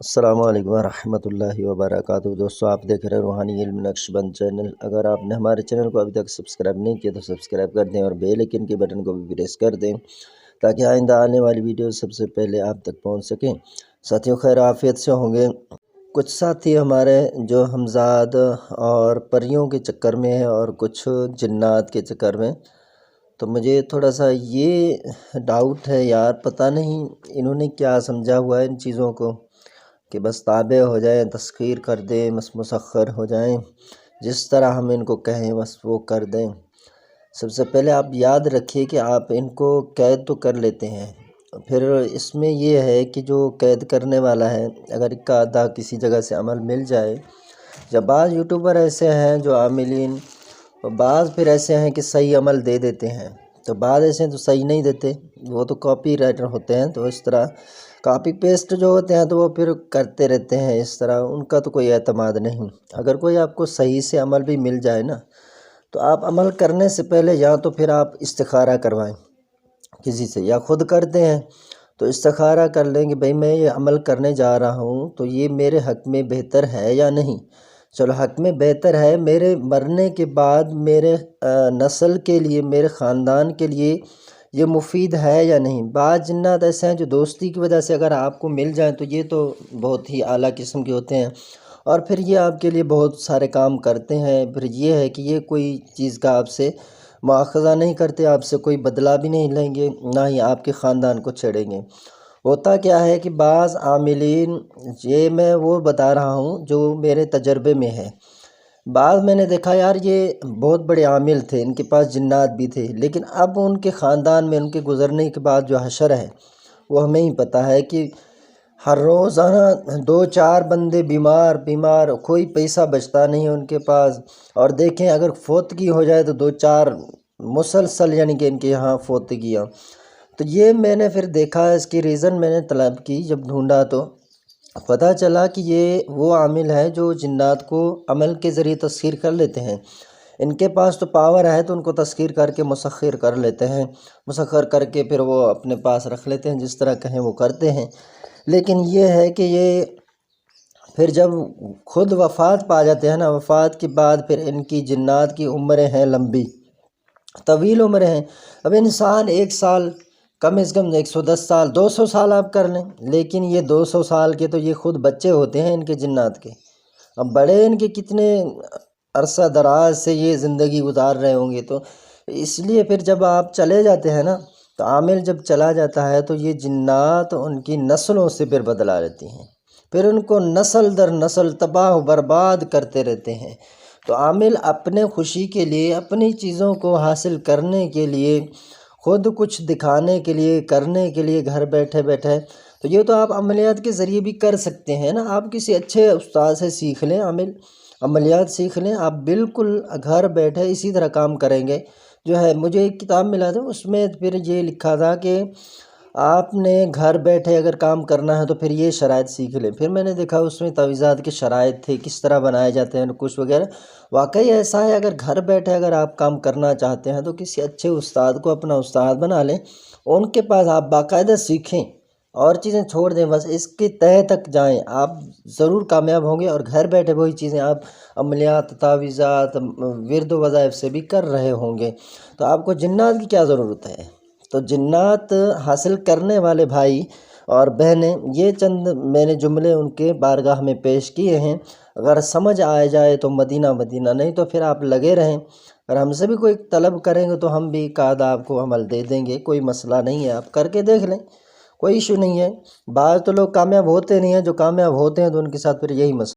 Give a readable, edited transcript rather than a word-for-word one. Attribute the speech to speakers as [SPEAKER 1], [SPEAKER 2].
[SPEAKER 1] السلام علیکم ورحمۃ اللہ وبرکاتہ۔ دوستو، آپ دیکھ رہے ہیں روحانی علم نقش بند چینل۔ اگر آپ نے ہمارے چینل کو ابھی تک سبسکرائب نہیں کیا تو سبسکرائب کر دیں اور بیل آئکن کے بٹن کو بھی پریس کر دیں تاکہ آئندہ آنے والی ویڈیو سب سے پہلے آپ تک پہنچ سکیں۔ ساتھیوں، خیر عافیت سے ہوں گے۔ کچھ ساتھی ہمارے جو ہمزاد اور پریوں کے چکر میں ہیں اور کچھ جنات کے چکر میں، تو مجھے تھوڑا سا یہ ڈاؤٹ ہے یار، پتہ نہیں انہوں نے کیا سمجھا ہوا ہے ان چیزوں کو کہ بس تابع ہو جائیں، تسخیر کر دیں، بس مسخر ہو جائیں، جس طرح ہم ان کو کہیں بس وہ کر دیں۔ سب سے پہلے آپ یاد رکھیے کہ آپ ان کو قید تو کر لیتے ہیں، پھر اس میں یہ ہے کہ جو قید کرنے والا ہے اگر ایک آدھا کسی جگہ سے عمل مل جائے، جب بعض یوٹیوبر ایسے ہیں جو عاملین، بعض پھر ایسے ہیں کہ صحیح عمل دے دیتے ہیں، تو بعض ایسے ہیں تو صحیح نہیں دیتے، وہ تو کاپی رائٹر ہوتے ہیں، تو اس طرح کاپی پیسٹ جو ہوتے ہیں تو وہ پھر کرتے رہتے ہیں اس طرح، ان کا تو کوئی اعتماد نہیں۔ اگر کوئی آپ کو صحیح سے عمل بھی مل جائے نا، تو آپ عمل کرنے سے پہلے یا تو پھر آپ استخارہ کروائیں کسی سے، یا خود کرتے ہیں تو استخارہ کر لیں کہ بھئی میں یہ عمل کرنے جا رہا ہوں تو یہ میرے حق میں بہتر ہے یا نہیں۔ چلو حق میں بہتر ہے، میرے مرنے کے بعد میرے نسل کے لیے، میرے خاندان کے لیے یہ مفید ہے یا نہیں۔ بعض جنات ایسے ہیں جو دوستی کی وجہ سے اگر آپ کو مل جائیں تو یہ تو بہت ہی اعلیٰ قسم کے ہوتے ہیں، اور پھر یہ آپ کے لیے بہت سارے کام کرتے ہیں۔ پھر یہ ہے کہ یہ کوئی چیز کا آپ سے مواخذہ نہیں کرتے، آپ سے کوئی بدلہ بھی نہیں لیں گے، نہ ہی آپ کے خاندان کو چھیڑیں گے۔ ہوتا کیا ہے کہ بعض عاملین، یہ میں وہ بتا رہا ہوں جو میرے تجربے میں ہے، بعض میں نے دیکھا یار یہ بہت بڑے عامل تھے، ان کے پاس جنات بھی تھے، لیکن اب ان کے خاندان میں ان کے گزرنے کے بعد جو حشر ہے وہ ہمیں ہی پتہ ہے کہ ہر روزانہ 2-4 بندے بیمار، کوئی پیسہ بچتا نہیں ہے ان کے پاس، اور دیکھیں اگر فوتگی ہو جائے تو 2-4 مسلسل، یعنی کہ ان کے یہاں فوتگیاں۔ تو یہ میں نے پھر دیکھا، اس کی ریزن میں نے طلب کی، جب ڈھونڈا تو پتہ چلا کہ یہ وہ عامل ہے جو جنات کو عمل کے ذریعے تسخیر کر لیتے ہیں۔ ان کے پاس تو پاور ہے تو ان کو تسخیر کر کے مسخر کر لیتے ہیں، مسخر کر کے پھر وہ اپنے پاس رکھ لیتے ہیں، جس طرح کہیں وہ کرتے ہیں۔ لیکن یہ ہے کہ یہ پھر جب خود وفات پا جاتے ہیں نا، وفات کے بعد پھر ان کی جنات کی عمریں ہیں لمبی، طویل عمریں ہیں۔ اب انسان 1 سال کم از کم 110 سال 200 سال آپ کر لیں، لیکن یہ 200 سال کے تو یہ خود بچے ہوتے ہیں ان کے جنات کے۔ اب بڑے ان کے کتنے عرصہ دراز سے یہ زندگی گزار رہے ہوں گے، تو اس لیے پھر جب آپ چلے جاتے ہیں نا، تو عامل جب چلا جاتا ہے تو یہ جنات ان کی نسلوں سے پھر بدلا لیتی ہیں، پھر ان کو نسل در نسل تباہ و برباد کرتے رہتے ہیں۔ تو عامل اپنے خوشی کے لیے، اپنی چیزوں کو حاصل کرنے کے لیے، خود کچھ دکھانے کے لیے، کرنے کے لیے گھر بیٹھے تو یہ تو آپ عملیات کے ذریعے بھی کر سکتے ہیں نا۔ آپ کسی اچھے استاد سے سیکھ لیں، عملیات سیکھ لیں، آپ بالکل گھر بیٹھے اسی طرح کام کریں گے۔ جو ہے مجھے ایک کتاب ملا تھا، اس میں پھر یہ لکھا تھا کہ آپ نے گھر بیٹھے اگر کام کرنا ہے تو پھر یہ شرائط سیکھ لیں۔ پھر میں نے دیکھا اس میں تعویذات کے شرائط تھے، کس طرح بنائے جاتے ہیں کچھ وغیرہ۔ واقعی ایسا ہے، اگر گھر بیٹھے اگر آپ کام کرنا چاہتے ہیں تو کسی اچھے استاد کو اپنا استاد بنا لیں، ان کے پاس آپ باقاعدہ سیکھیں اور چیزیں چھوڑ دیں، بس اس کے تہہ تک جائیں، آپ ضرور کامیاب ہوں گے۔ اور گھر بیٹھے وہی چیزیں آپ عملیات، تعویذات، ورد و وظائف سے بھی کر رہے ہوں گے، تو آپ کو جنات کی کیا ضرورت ہے؟ تو جنات حاصل کرنے والے بھائی اور بہنیں، یہ چند میں نے جملے ان کے بارگاہ میں پیش کیے ہیں، اگر سمجھ آ جائے تو مدینہ مدینہ، نہیں تو پھر آپ لگے رہیں۔ اگر ہم سے بھی کوئی طلب کریں گے تو ہم بھی قاعدہ آپ کو عمل دے دیں گے، کوئی مسئلہ نہیں ہے، آپ کر کے دیکھ لیں، کوئی ایشو نہیں ہے۔ بعض تو لوگ کامیاب ہوتے نہیں ہیں، جو کامیاب ہوتے ہیں تو ان کے ساتھ پھر یہی مسئلہ